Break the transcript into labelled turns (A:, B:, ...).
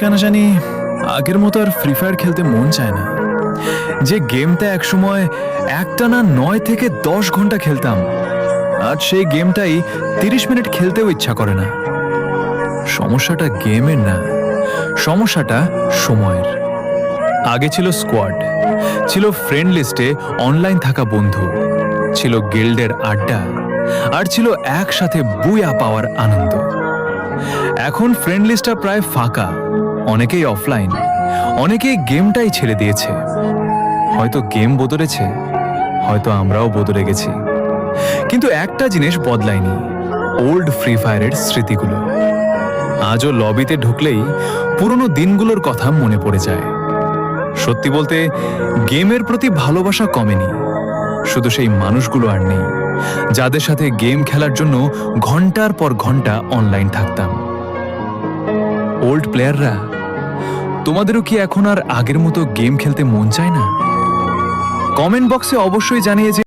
A: কেন জানি আগের মতো আর ফ্রি ফায়ার খেলতে মন চায় না। যে গেমটা একসময় একটানা 9 থেকে 10 ঘন্টা খেলতাম, আজ সেই গেমটাই 30 মিনিট খেলতেও ইচ্ছা করে না। সমস্যাটা গেমের না, সমস্যাটা সময়ের। আগে ছিল স্কোয়াড, ছিল ফ্রেন্ড লিস্টে অনলাইন থাকা বন্ধু, ছিল গিল্ডের আড্ডা, আর ছিল একসাথে বুয়া পাওয়ার আনন্দ। এখন ফ্রেন্ড লিস্টটা প্রায় ফাঁকা, অনেকেই অফলাইন, অনেকেই গেমটাই ছেড়ে দিয়েছে। হয়তো গেম বদলেছে, হয়তো আমরাও বদলে গেছি, কিন্তু একটা জিনিস বদলায়নি, ওল্ড ফ্রি ফায়ারের স্মৃতিগুলো। আজও লবিতে ঢুকলেই পুরনো দিনগুলোর কথা মনে পড়ে যায়। সত্যি বলতে গেমের প্রতি ভালোবাসা কমেনি, শুধু সেই মানুষগুলো আর নেই যাদের সাথে গেম খেলার জন্য ঘন্টার পর ঘন্টা অনলাইন থাকতাম। ওল্ড প্লেয়াররা, তোমাদেরও কি এখন আর আগের মতো গেম খেলতে মন চায় না? কমেন্ট বক্সে অবশ্যই জানিয়ে